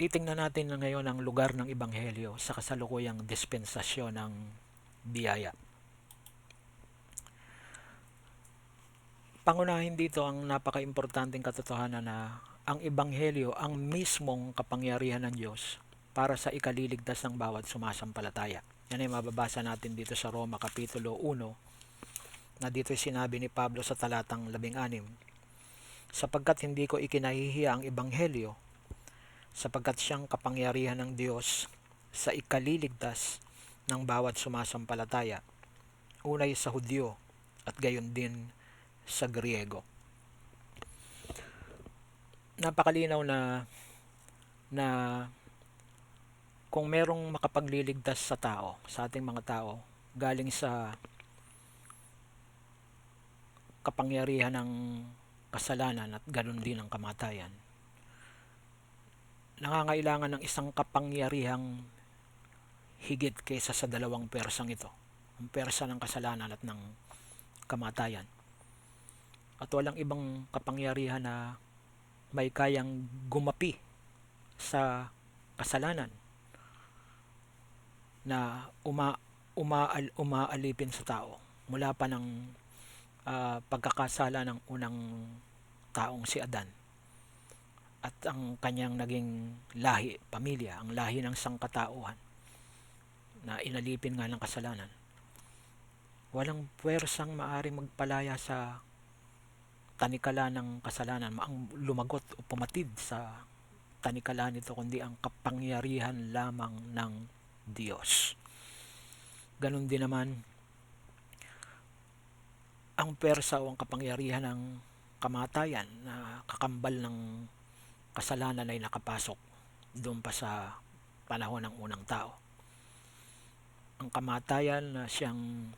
Titingnan natin na ngayon ang lugar ng Ebanghelyo sa kasalukuyang dispensasyon ng biyaya. Pangunahin dito ang napaka-importanting katotohanan na ang Ebanghelyo ang mismong kapangyarihan ng Diyos para sa ikaliligtas ng bawat sumasampalataya. Yan ay mababasa natin dito sa Roma Kapitulo 1 na dito sinabi ni Pablo sa talatang 16, sapagkat hindi ko ikinahihiya ang Ebanghelyo, sapagkat siyang kapangyarihan ng Diyos sa ikaliligtas ng bawat sumasampalataya, unay sa Hudyo at gayon din sa Griego. Napakalinaw na kung merong makapagliligtas sa tao, sa ating mga tao, galing sa kapangyarihan ng kasalanan at ganon din ang kamatayan, nangangailangan ng isang kapangyarihang higit kaysa sa dalawang persang ito, ang persa ng kasalanan at ng kamatayan. At walang ibang kapangyarihan na may kayang gumapi sa kasalanan na umaalipin sa tao mula pa ng pagkakasala ng unang taong si Adan at ang kanyang naging lahi, pamilya, ang lahi ng sangkatauhan na inalipin nga ng kasalanan. Walang puwersang maaring magpalaya sa tanikala ng kasalanan, ang lumagot o pumatid sa tanikala nito, kundi ang kapangyarihan lamang ng Diyos. Ganon din naman ang persa o ang kapangyarihan ng kamatayan na kakambal ng kasalanan ay nakapasok doon pa sa panahon ng unang tao. Ang kamatayan na siyang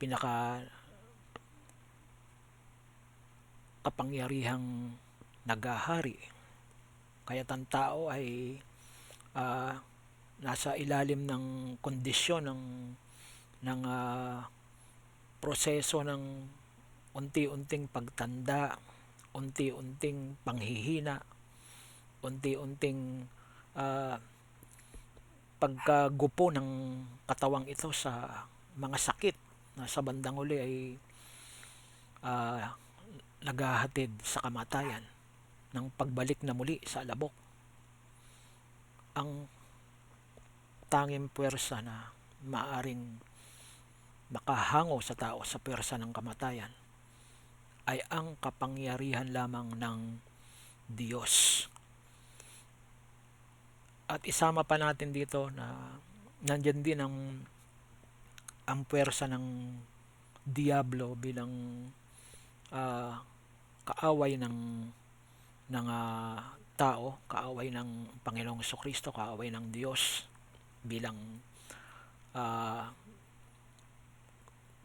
pinaka kapangyarihang nagahari, kaya ang tao ay nasa ilalim ng kondisyon ng proseso ng unti-unting pagtanda, unti-unting panghihina, unti-unting pagkagupo ng katawang ito sa mga sakit na sa bandang uli ay naghahatid sa kamatayan ng pagbalik na muli sa alabok. Ang tanging puwersa na maaring makahango sa tao sa puwersa ng kamatayan ay ang kapangyarihan lamang ng Diyos. At isama pa natin dito na nandyan din ang puwersa ng Diablo bilang kaaway ng tao, kaaway ng Panginoong Jesucristo, kaaway ng Diyos, bilang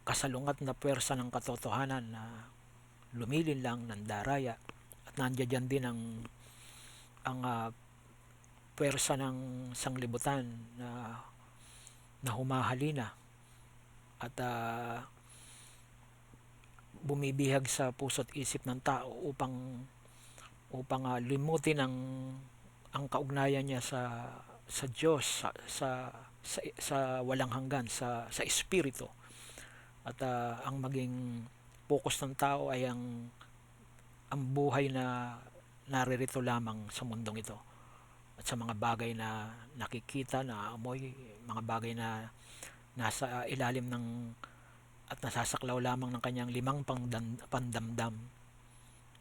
kasalungat na puwersa ng katotohanan na lumilin lang ng daraya. At nandiyan din ang puwersa ng sanglibutan na humahalina at bumibihag sa puso't isip ng tao upang limutin ang kaugnayan niya sa Diyos, sa walang hanggan, sa espiritu. At ang maging focus ng tao ay ang buhay na naririto lamang sa mundong ito at sa mga bagay na nakikita, na amoy, mga bagay na nasa ilalim ng at nasasaklaw lamang ng kanyang limang pandamdam.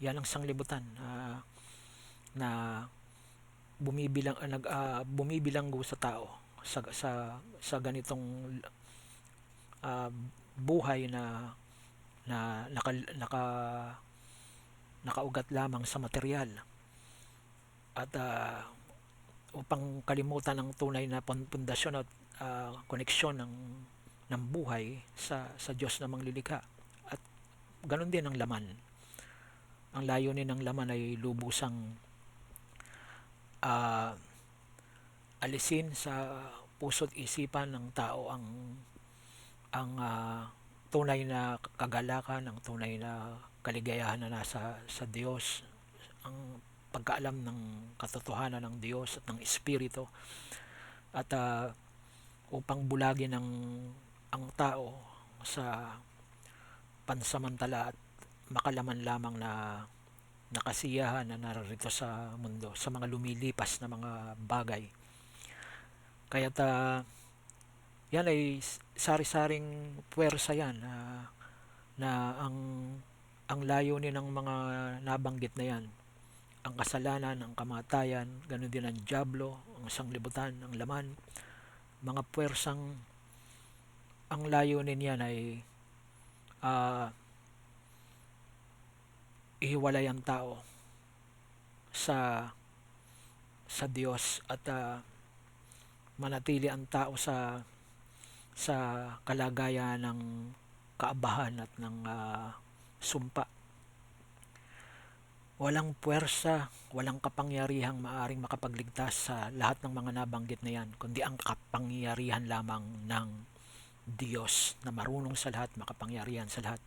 Yan ang sanglibutan na bumibilanggo sa tao sa ganitong buhay na nakaugat lamang sa material at upang kalimutan ang tunay na pundasyon at koneksyon ng buhay sa Diyos na manglilikha. At ganoon din ang laman. Ang layunin ng laman ay lubusang alisin sa puso't isipan ng tao ang tunay na kagalakan, ang tunay na kaligayahan na nasa sa Diyos, ang pagkaalam ng katotohanan ng Diyos at ng Espiritu, at upang bulagin ang tao sa pansamantala at makalaman lamang na kasiyahan na narito sa mundo, sa mga lumilipas na mga bagay. Kaya't yan ay sari-saring puwersa yan, na ang layunin ng mga nabanggit na yan, ang kasalanan, ang kamatayan, ganoon din ang dyablo, ang sanglibutan, ang laman, mga puwersang ang layunin yan ay ihiwalay ang tao sa Diyos, at manatili ang tao sa kalagayan ng kaabahan at ng sumpa. Walang puwersa, walang kapangyarihang maaring makapagligtas sa lahat ng mga nabanggit na yan, kundi ang kapangyarihan lamang ng Diyos na marunong sa lahat, makapangyarihan sa lahat.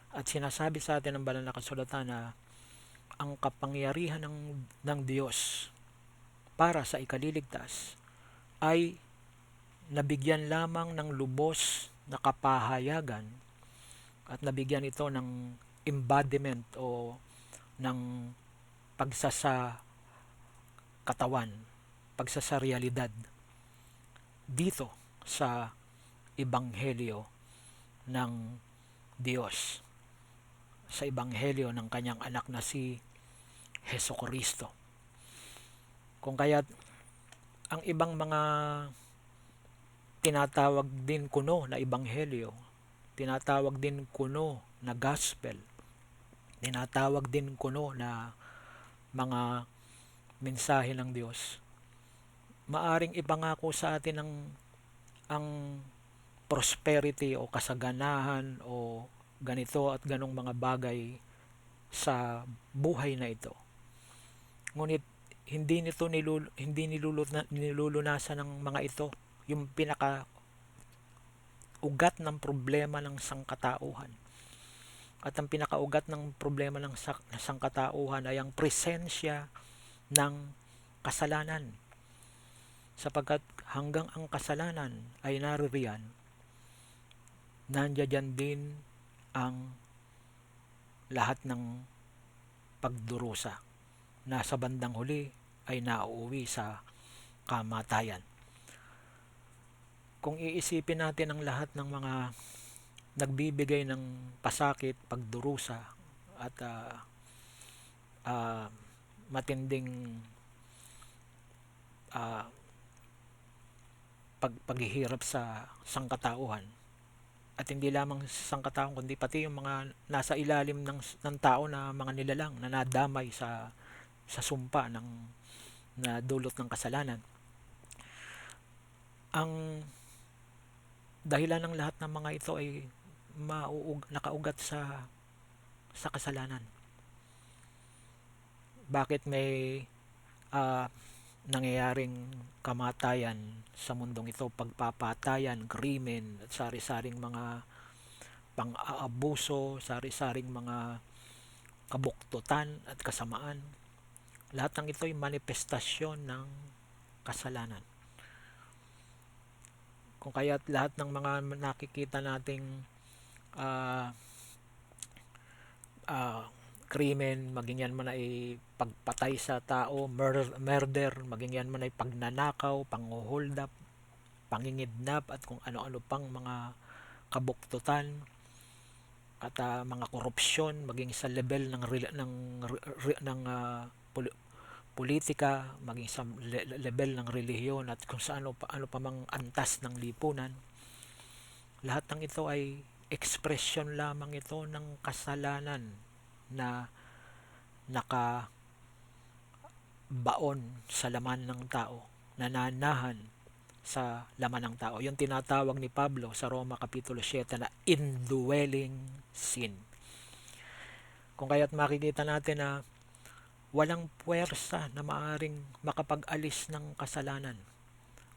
At sinasabi sa atin ng banal na kasulatan na ang kapangyarihan ng Diyos para sa ikaliligtas ay nabigyan lamang ng lubos na kapahayagan, at nabigyan ito ng embodiment o ng pagsasa katawan, pagsasarealidad dito sa ebanghelyo ng Diyos, sa ebanghelyo ng kanyang anak na si Hesukristo. Kung kaya't ang ibang mga tinatawag din kuno na ebanghelyo, tinatawag din kuno na gospel, tinatawag din kuno na mga mensahe ng Diyos, maaring ipangako sa atin ang prosperity o kasaganahan o ganito at ganong mga bagay sa buhay na ito. Ngunit hindi nilulunasan ng mga ito yung pinaka ugat ng problema ng sangkatauhan. At ang pinakaugat ng problema ng sangkatauhan ay ang presensya ng kasalanan. Sapagkat hanggang ang kasalanan ay naririyan, nandiyan din ang lahat ng pagdurusa na sa bandang huli ay nauuwi sa kamatayan. Kung iisipin natin ang lahat ng mga nagbibigay ng pasakit, pagdurusa at matinding paghihirap sa sangkatauhan, at hindi lamang sa sangkatauhan kundi pati yung mga nasa ilalim ng tao na mga nilalang na nadamay sa sumpa na dulot ng kasalanan. Ang dahilan ng lahat ng mga ito ay nakaugat sa kasalanan. Bakit may nangyayaring kamatayan sa mundong ito, pagpapatayan, krimen, at sari-saring mga pang-aabuso, sari-saring mga kabuktutan at kasamaan? Lahat ng ito ay manifestasyon ng kasalanan. Kung kaya't lahat ng mga nakikita nating krimen, maging yan man ay pagpatay sa tao, murder, maging yan man ay pagnanakaw, panghuhold up, pangingidnap, at kung ano-ano pang mga kabuktutan at mga korupsyon, maging sa level ng politika, maging sa level ng relihiyon, at kung sa ano pa mang antas ng lipunan. Lahat ng ito ay ekspresyon lamang ito ng kasalanan na nakabaon sa laman ng tao, nananahan sa laman ng tao. Yung tinatawag ni Pablo sa Roma Kapitulo 7 na indwelling sin. Kung kaya't makikita natin na walang puwersa na maaring makapag-alis ng kasalanan,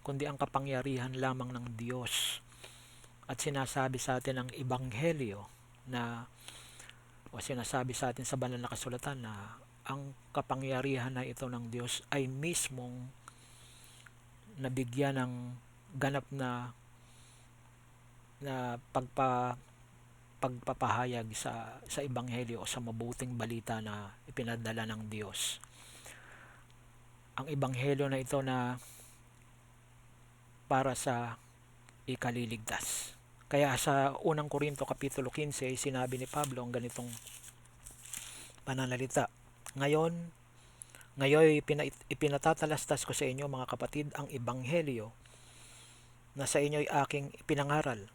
kundi ang kapangyarihan lamang ng Diyos. At sinasabi sa atin ng ebanghelyo na, o sinasabi sa atin sa banal na kasulatan na ang kapangyarihan na ito ng Diyos ay mismong nabigyan ng ganap na pagpapahayag sa ebanghelyo o sa mabuting balita na ipinadala ng Diyos. Ang ebanghelyo na ito na para sa ikaliligtas. Kaya sa unang Korinto kapitulo 15 sinabi ni Pablo ang ganitong pananalita. Ngayon ipinatatalastas ko sa inyo mga kapatid ang ebanghelyo na sa inyo ay aking ipinangaral,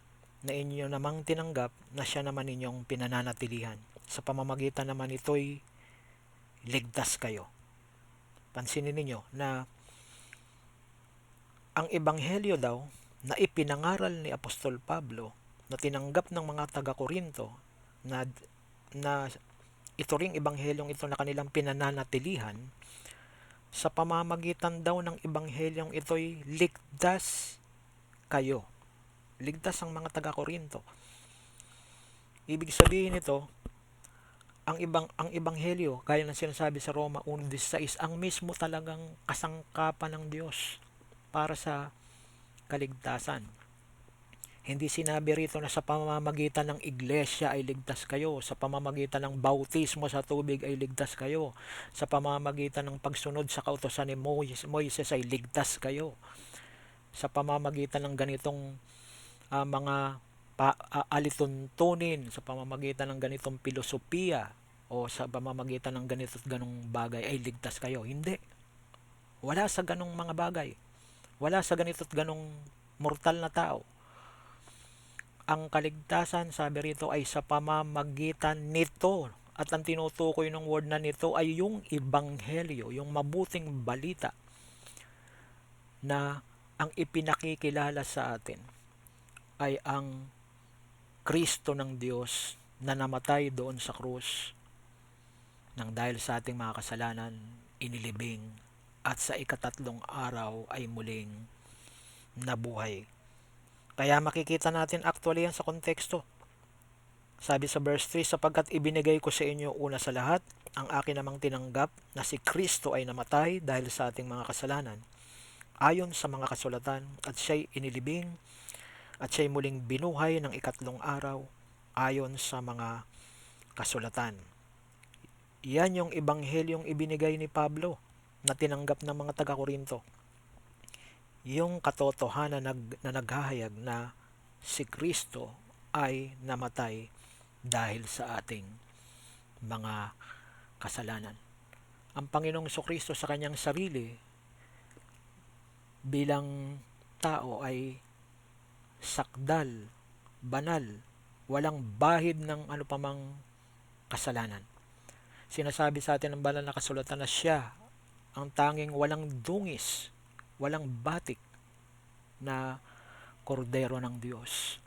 na inyo namang tinanggap, na siya naman inyong pinananatilihan. Sa pamamagitan naman ito'y ligtas kayo. Pansinin ninyo na ang ebanghelyo daw na ipinangaral ni Apostol Pablo na tinanggap ng mga taga-Korinto na ito ring ebanghelyong ito na kanilang pinananatilihan, sa pamamagitan daw ng ebanghelyong ito'y ligtas kayo. Ligtas ang mga taga-Korinto. Ibig sabihin nito, ang ebanghelyo, gaya ng sinasabi sa Roma 1:16, ang mismo talagang kasangkapan ng Diyos para sa kaligtasan. Hindi sinabi rito na sa pamamagitan ng iglesia ay ligtas kayo, sa pamamagitan ng bautismo sa tubig ay ligtas kayo, sa pamamagitan ng pagsunod sa kautusan ni Moises ay ligtas kayo, sa pamamagitan ng ganitong mga alituntunin, sa pamamagitan ng ganitong filosofiya o sa pamamagitan ng ganito at ganong bagay ay ligtas kayo. Hindi. Wala sa ganong mga bagay. Wala sa ganito at ganong mortal na tao. Ang kaligtasan, sabi rito, ay sa pamamagitan nito. At ang tinutukoy ng word na nito ay yung ebanghelyo, yung mabuting balita na ang ipinakikilala sa atin ay ang Kristo ng Diyos na namatay doon sa krus nang dahil sa ating mga kasalanan, inilibing, at sa ikatatlong araw ay muling nabuhay. Kaya makikita natin actually yan sa konteksto. Sabi sa verse 3, sapagkat ibinigay ko sa inyo una sa lahat, ang akin namang tinanggap na si Kristo ay namatay dahil sa ating mga kasalanan, ayon sa mga kasulatan, at siya'y inilibing, at siya'y muling binuhay ng ikatlong araw, ayon sa mga kasulatan. Yan yung ebanghelyong ibinigay ni Pablo na tinanggap ng mga taga-Korinto. Yung katotohanan na naghahayag na si Kristo ay namatay dahil sa ating mga kasalanan. Ang Panginoong Kristo sa kanyang sarili bilang tao ay sakdal, banal, walang bahid ng ano pamang kasalanan. Sinasabi sa atin ng banal na kasulatan na siya ang tanging walang dungis, walang batik na kordero ng Diyos.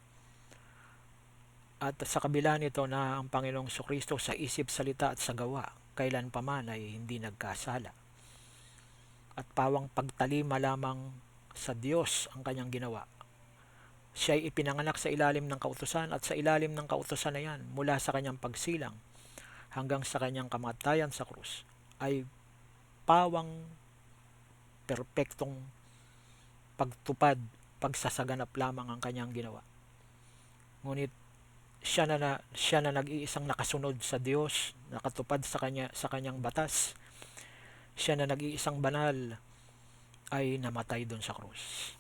At sa kabila nito na ang Panginoong Kristo sa isip, salita at sa gawa, kailan pa man ay hindi nagkasala. At pawang pagtalima lamang sa Diyos ang kanyang ginawa. Siya ay ipinanganak sa ilalim ng kautusan, at sa ilalim ng kautusan na yan, mula sa kanyang pagsilang hanggang sa kanyang kamatayan sa krus, ay pawang perpektong pagtupad, pagsasaganap lamang ang kanyang ginawa. Ngunit siya na nag-iisang nakasunod sa Diyos, nakatupad sa kanyang batas. Siya na nag-iisang banal ay namatay doon sa krus.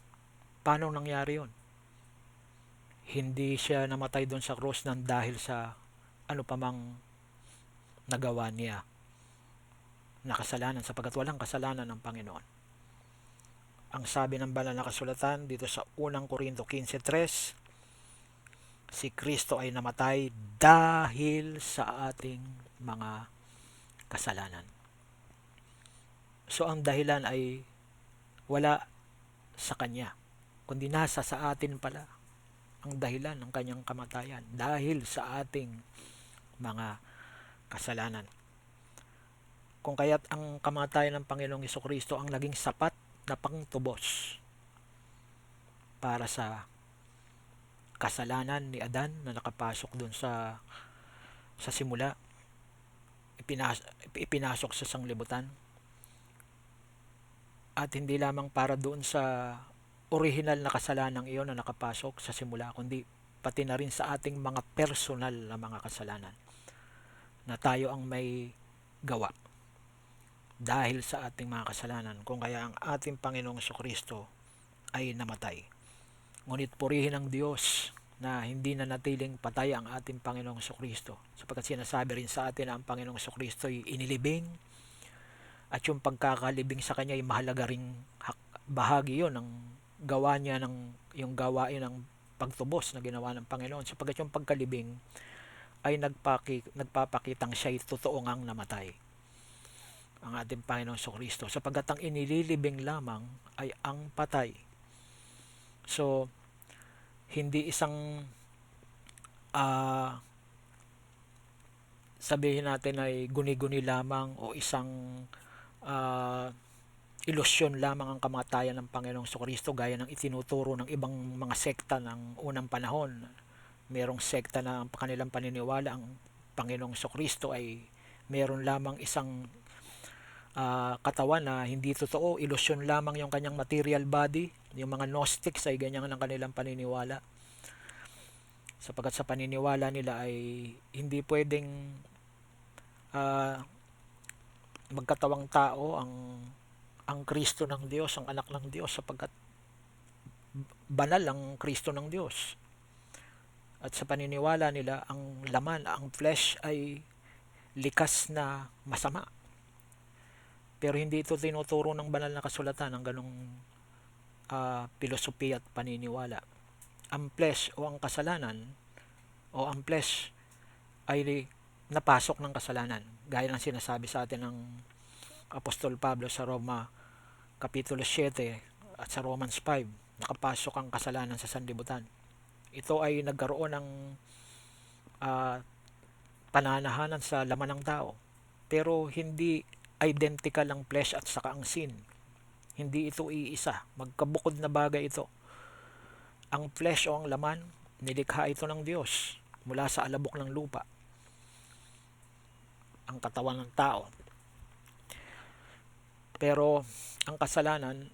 Paano nangyari 'yon? Hindi siya namatay doon sa krus nang dahil sa ano pamang nagawa niya na kasalanan, sapagkat walang kasalanan ng Panginoon. Ang sabi ng banal na kasulatan dito sa unang Korinto 15:3, si Kristo ay namatay dahil sa ating mga kasalanan. So ang dahilan ay wala sa kanya, kundi nasa sa atin pala ang dahilan ng kanyang kamatayan, dahil sa ating mga kasalanan. Kung kaya't ang kamatayan ng Panginoong Kristo ang naging sapat na pangtubos para sa kasalanan ni Adan na nakapasok doon sa simula, ipinasok sa sanglibutan. At hindi lamang para doon sa orihinal na kasalanang iyon na nakapasok sa simula, kundi pati na rin sa ating mga personal na mga kasalanan na tayo ang may gawa dahil sa ating mga kasalanan, kung kaya ang ating Panginoong Kristo ay namatay. Ngunit purihin ng Diyos na hindi na natiling patay ang ating Panginoong Kristo, sapagkat sinasabi rin sa atin na ang Panginoong Kristo ay inilibing, at yung pagkakalibing sa Kanya ay mahalaga ring bahagi yon ng gawa niya, ng yung gawain ng pagtubos na ginawa ng Panginoon, sapagkat yung pagkalibing ay nagpapakitang siya ay totoo ngang namatay, ang ating Panginoong Kristo, sapagkat ang inililibing lamang ay ang patay. So, hindi isang sabihin natin ay guni-guni lamang o isang uh, ilusyon lamang ang kamatayan ng Panginoong Kristo gaya ng itinuturo ng ibang mga sekta ng unang panahon. Merong sekta na ang kanilang paniniwala ang Panginoong Kristo ay meron lamang isang katawan na hindi totoo, ilusyon lamang yung kanyang material body. Yung mga Gnostics ay ganyan ang kanilang paniniwala, sapagkat sa paniniwala nila ay hindi pwedeng magkatawang tao ang Kristo ng Diyos, ang anak ng Diyos, sapagkat banal ang Kristo ng Diyos. At sa paniniwala nila, ang laman, ang flesh ay likas na masama. Pero hindi ito tinuturo ng banal na kasulatan ng ganong filosofiya at paniniwala. Ang flesh o ang kasalanan o ang flesh ay napasok ng kasalanan, gaya ng sinasabi sa atin ng Apostol Pablo sa Roma Kapitulo 7 at sa Romans 5, nakapasok ang kasalanan sa sanlibutan. Ito ay nagkaroon ng pananahanan sa laman ng tao, pero hindi identical ang flesh at saka ang sin. Hindi ito iisa, magkabukod na bagay ito. Ang flesh o ang laman, nilikha ito ng Diyos mula sa alabok ng lupa, ang katawan ng tao. Pero ang kasalanan,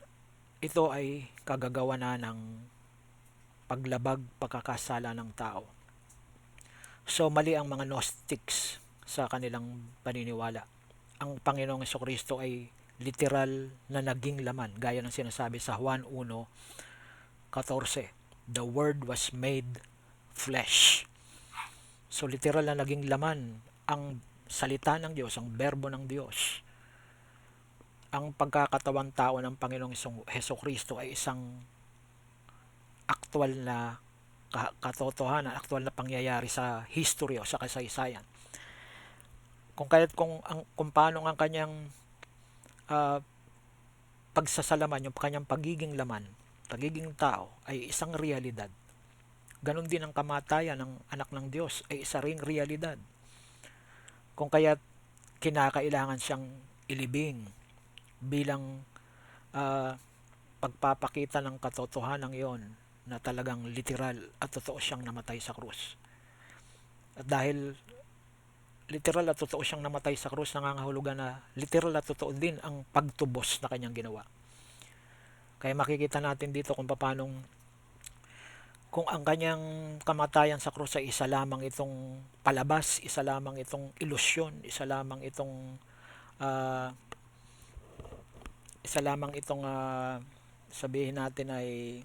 ito ay kagagawa na ng paglabag, pagkakasala ng tao. So mali ang mga Gnostics sa kanilang paniniwala. Ang Panginoong Kristo ay literal na naging laman, gaya ng sinasabi sa Juan 1:14. The Word was made flesh. So literal na naging laman ang salita ng Diyos, ang berbo ng Diyos. Ang pagkakatawan tao ng Panginoong Kristo ay isang aktwal na katotohanan, aktwal na pangyayari sa history o sa kasaysayan. Kung paano ang kanyang pagsasalaman, yung kanyang pagiging laman, pagiging tao ay isang realidad. Ganon din ang kamatayan ng anak ng Diyos ay isa ring realidad. Kung kaya kinakailangan siyang ilibing bilang pagpapakita ng katotohanan yon na talagang literal at totoo siyang namatay sa krus. At dahil literal at totoo siyang namatay sa krus, nangangahulugan na literal at totoo din ang pagtubos na kanyang ginawa. Kaya makikita natin dito kung ang kanyang kamatayan sa krus ay isa lamang itong palabas, isa lamang itong ilusyon, isa lamang itong sabihin natin ay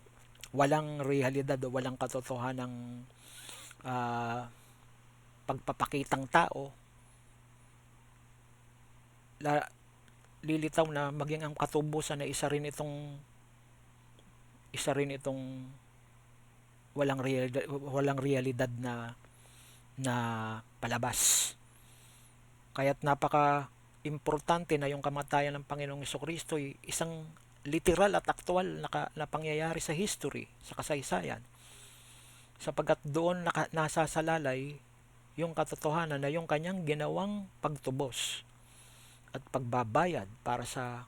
walang realidad o walang katotohanang pagpapakitang tao, lilitaw na maging ang katubusan na isa rin itong walang realidad na palabas. Kaya't napaka importante na yung kamatayan ng Panginoong Kristo ay isang literal at aktwal na pangyayari sa history, sa kasaysayan, sapagkat doon nasasalalay yung katotohanan na yung kanyang ginawang pagtubos at pagbabayad para sa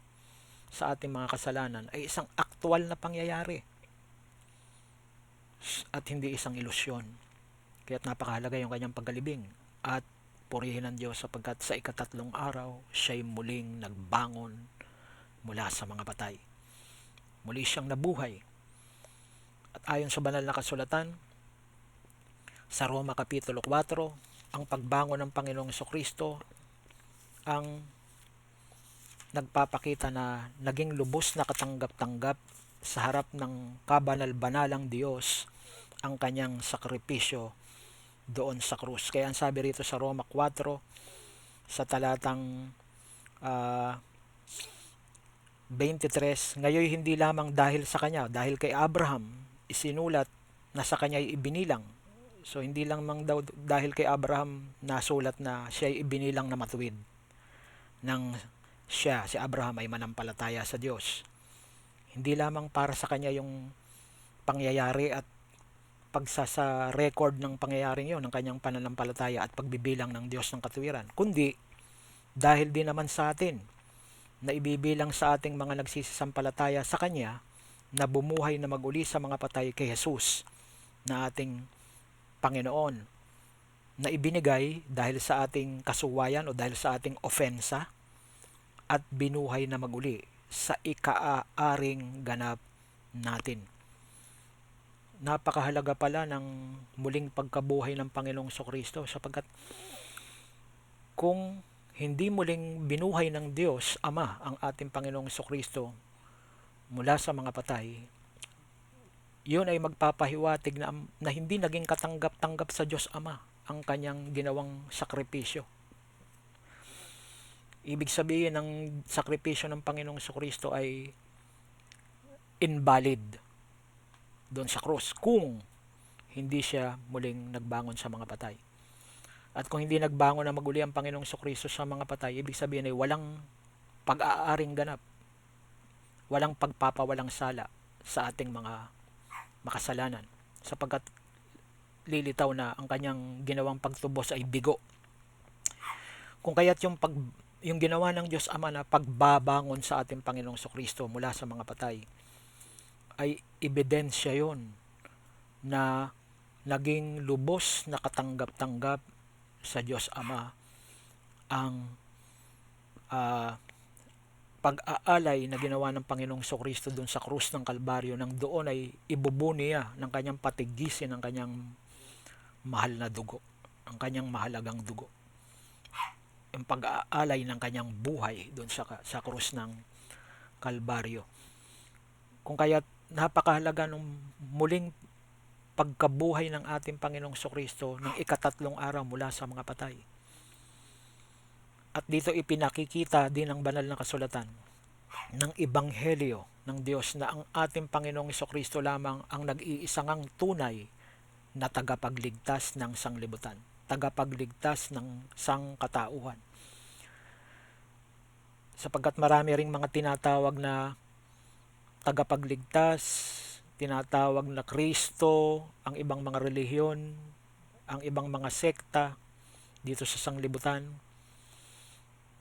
ating mga kasalanan ay isang aktwal na pangyayari at hindi isang ilusyon. Kaya't napakahalaga yung kanyang pagkalibing. At purihin ng Diyos sapagkat sa ikatatlong araw siya'y muling nagbangon mula sa mga patay. Muli siyang nabuhay. At ayon sa banal na kasulatan, sa Roma Kapitulo 4, ang pagbangon ng Panginoong Kristo ang nagpapakita na naging lubos na katanggap-tanggap sa harap ng kabanal-banalang Diyos ang kanyang sakripisyo doon sa krus. Kaya ang sabi rito sa Roma 4 sa talatang 23, ngayon hindi lamang dahil sa kanya, dahil kay Abraham isinulat na sa kanya ay ibinilang. So hindi lamang daw dahil kay Abraham nasulat na siya ay ibinilang na matuwid nang siya, si Abraham, ay manampalataya sa Diyos. Hindi lamang para sa kanya yung pangyayari at pagsasa record ng pangyayaring yon ng kanyang pananampalataya at pagbibilang ng Diyos ng katuwiran, kundi dahil din naman sa atin na ibibilang sa ating mga nagsisisampalataya sa Kanya na bumuhay na maguli sa mga patay kay Jesus na ating Panginoon, na ibinigay dahil sa ating kasuwayan o dahil sa ating ofensa at binuhay na maguli sa ikaaring ganap natin. Napakahalaga pala ng muling pagkabuhay ng Panginoong Kristo sapagkat kung hindi muling binuhay ng Diyos Ama ang ating Panginoong Kristo mula sa mga patay, yun ay magpapahiwatig na hindi naging katanggap-tanggap sa Diyos Ama ang kanyang ginawang sakripisyo. Ibig sabihin ng sakripisyo ng Panginoong Kristo ay invalid doon sa krus kung hindi siya muling nagbangon sa mga patay. At kung hindi nagbangon na maguli ang Panginoong Kristo sa mga patay, ibig sabihin ay walang pag-aaring ganap, walang pagpapawalang sala sa ating mga makasalanan, sapagkat lilitaw na ang kanyang ginawang pagtubos ay bigo. Kung kaya't yung ginawa ng Diyos Ama na pagbabangon sa ating Panginoong Kristo mula sa mga patay ay ebidensya yon na naging lubos na katanggap-tanggap sa Diyos Ama ang pag-aalay na ginawa ng Panginoong Kristo doon sa krus ng Kalbaryo, nang doon ay ibubu niya ng kanyang patigisin ang kanyang mahal na dugo, ang kanyang mahalagang dugo, yung pag-aalay ng kanyang buhay doon sa krus ng Kalbaryo. Kung kaya napakahalaga ng muling pagkabuhay ng ating Panginoong Kristo ng ikatatlong araw mula sa mga patay. At dito ipinakikita din ng banal na kasulatan ng ebanghelyo ng Diyos na ang ating Panginoong Kristo lamang ang nag-iisangang tunay na tagapagligtas ng sanglibutan, tagapagligtas ng sangkatauhan. Sapagkat marami ring mga tinatawag na tagapagligtas, tinatawag na Kristo, ang ibang mga relihiyon, ang ibang mga sekta dito sa sanglibutan,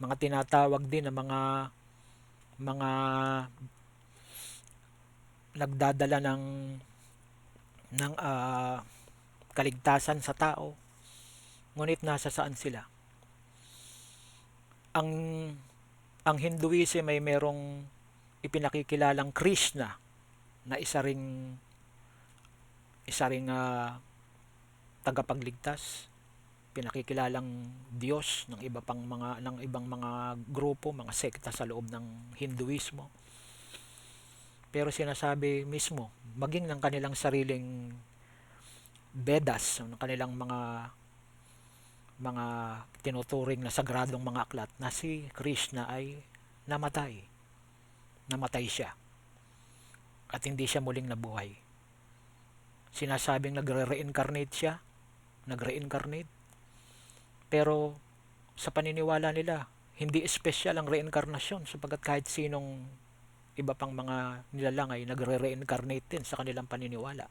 mga tinatawag din na mga nagdadala ng kaligtasan sa tao. Ngunit nasa saan sila? Ang Hinduism ay merong ipinakikilalang Krishna na isa ring tagapagligtas, pinakikilalang Diyos ng ibang mga grupo, mga sekta sa loob ng Hinduismo. Pero sinasabi mismo, maging ng kanilang sariling Vedas, ng kanilang mga tinuturing na sagradong mga aklat, na si Krishna ay namatay. Namatay siya. At hindi siya muling nabuhay. Sinasabing nagre-reincarnate siya, nagre-incarnate. Pero sa paniniwala nila, hindi espesyal ang reinkarnasyon sapagkat kahit sinong iba pang mga nilalang ay nagre-reincarnate din sa kanilang paniniwala.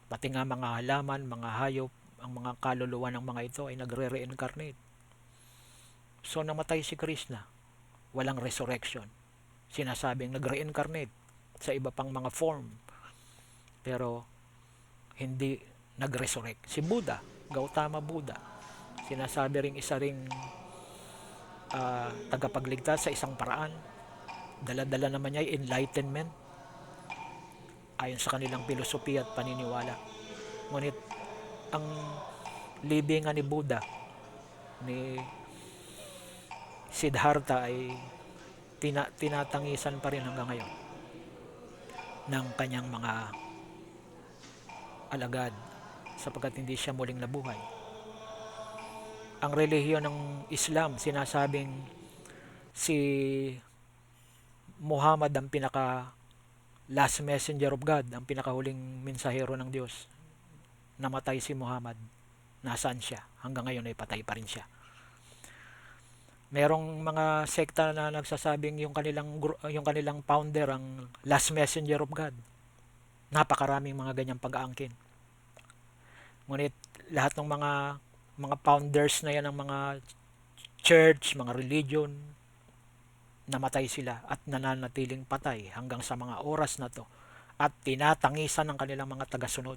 Pati nga mga halaman, mga hayop, ang mga kaluluwa ng mga ito ay nagre-reincarnate. So namatay si Krishna, walang resurrection. Sinasabing nag-reincarnate sa iba pang mga form, pero hindi nag-resurrect. Si Buddha, Gautama Buddha, Sinasabi ring isa ring tagapagligtas sa isang paraan. Dala-dala naman niya ay enlightenment ayon sa kanilang filosofiya at paniniwala. Ngunit ang libingan ni Buddha, ni Siddhartha ay tinatangisan pa rin hanggang ngayon ng kanyang mga alagad sapagkat hindi siya muling nabuhay. Ang relihiyon ng Islam, sinasabing si Muhammad ang pinaka last messenger of God, ang pinakahuling mensahero ng Diyos. Namatay si Muhammad. Nasaan siya? Hanggang ngayon ay patay pa rin siya. Merong mga sekta na nagsasabing yung kanilang founder ang last messenger of God. Napakaraming mga ganyang pag-aangkin. Ngunit lahat ng mga founders na yan ng mga church, mga religion, namatay sila at nananatiling patay hanggang sa mga oras na to at tinatangisan ng kanilang mga tagasunod.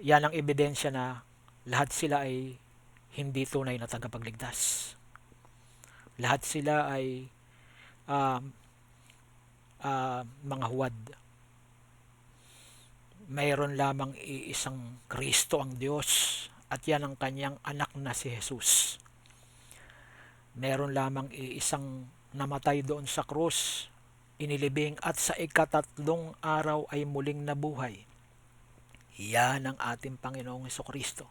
Yan ang ebidensya na lahat sila ay hindi tunay na tagapagligtas. Lahat sila ay mga huwad. Mayroon lamang iisang Kristo ang Diyos at yan ang kanyang anak na si Jesus. Meron lamang iisang namatay doon sa krus, inilibing at sa ikatatlong araw ay muling nabuhay. Yan ang ating Panginoong Hesukristo.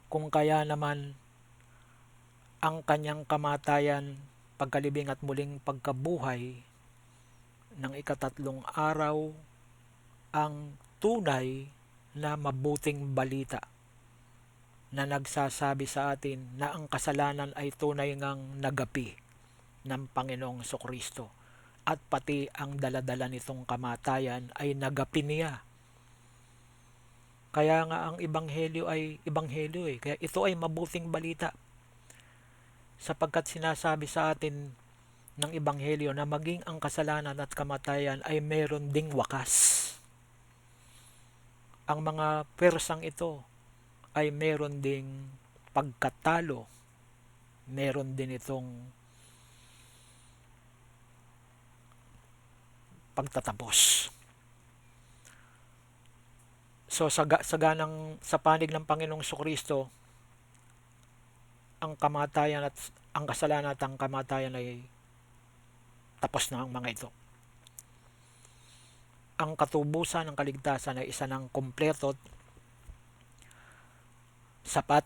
Kung kaya naman ang kanyang kamatayan, pagkalibing at muling pagkabuhay ng ikatatlong araw ang tunay na mabuting balita na nagsasabi sa atin na ang kasalanan ay tunay ngang nagapi ng Panginoong Hesukristo at pati ang daladala nitong kamatayan ay nagapi niya. Kaya nga ang ebanghelyo ay ebanghelyo eh. Kaya ito ay mabuting balita. Sapagkat sinasabi sa atin ng ebanghelyo na maging ang kasalanan at kamatayan ay meron ding wakas. Ang mga persang ito ay meron ding pagkatalo, meron din itong pagtatapos. So sa panig ng Panginoong Hesukristo, ang kamatayan at ang kasalanan at ang kamatayan ay tapos na ang mga ito. Ang katubusan ng kaligtasan ay isa ng kompleto, sapat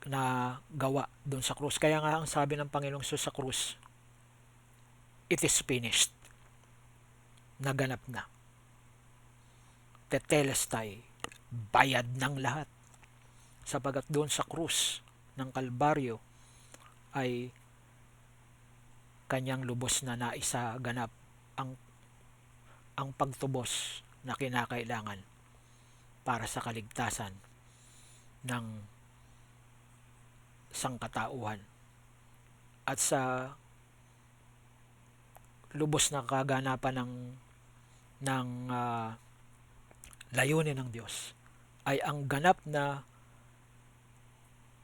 na gawa doon sa krus. Kaya nga ang sabi ng Panginoong Hesus sa krus, it is finished. Naganap na. Tetelestai, bayad ng lahat. Sapagat doon sa krus ng Kalbaryo ay kanyang lubos na naisaganap ang pagtubos na kinakailangan para sa kaligtasan ng sangkatauhan. At sa lubos na kaganapan ng layunin ng Diyos ay ang ganap na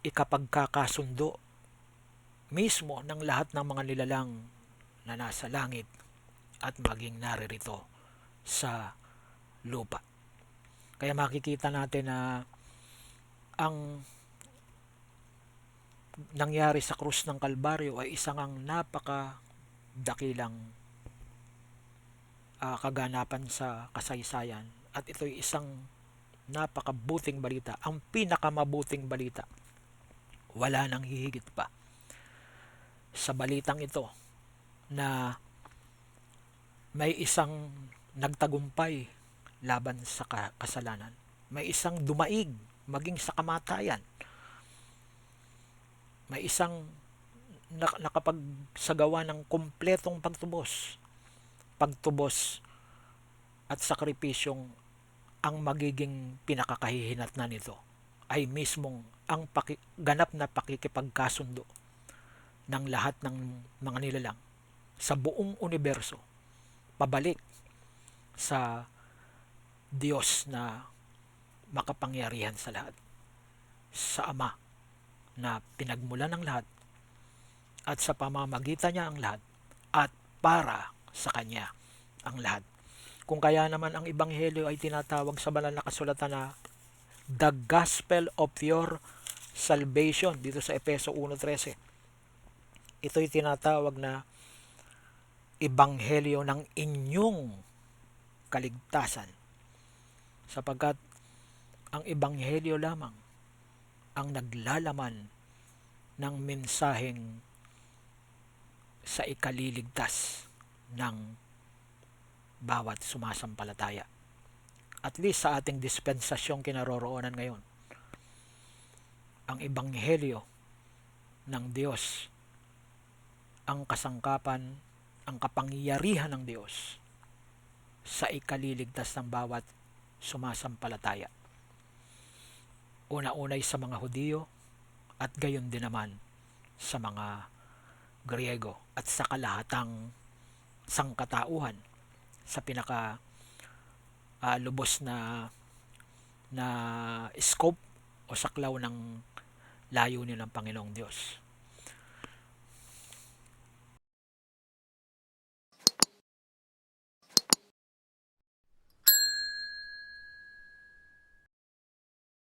ikapagkakasundo mismo ng lahat ng mga nilalang na nasa langit at maging naririto sa lupa. Kaya makikita natin na ang nangyari sa krus ng Kalbaryo ay isang ang napakadakilang kaganapan sa kasaysayan at ito'y isang napakabuting balita, ang pinakamabuting balita. Wala nang hihigit pa sa balitang ito na may isang nagtagumpay laban sa kasalanan. May isang dumaig maging sa kamatayan. May isang nakapagsagawa ng kompletong pagtubos at sakripisyong ang magiging pinakakahihinatnan nito ay mismong ang ganap na pakikipagkasundo ng lahat ng mga nilalang sa buong universo pabalik sa Diyos na makapangyarihan sa lahat. sa Ama na pinagmulan ng lahat at sa pamamagitan niya ang lahat at para sa Kanya ang lahat. Kung kaya naman ang Ebanghelyo ay tinatawag sa banal na kasulatan na the gospel of your salvation dito sa Efeso 1:13. Ito'y tinatawag na ebanghelyo ng inyong kaligtasan sapagkat ang ebanghelyo lamang ang naglalaman ng mensaheng sa ikaliligtas ng bawat sumasampalataya. At least sa ating dispensasyong kinaroroonan ngayon, ang ebanghelyo ng Diyos, ang kasangkapan, ang kapangyarihan ng Diyos sa ikaliligtas ng bawat sumasampalataya. Una-unay sa mga Hudyo at gayon din naman sa mga Griego at sa kalahatang sangkatauhan sa pinaka lubos na scope o saklaw ng layunin ng Panginoong Diyos.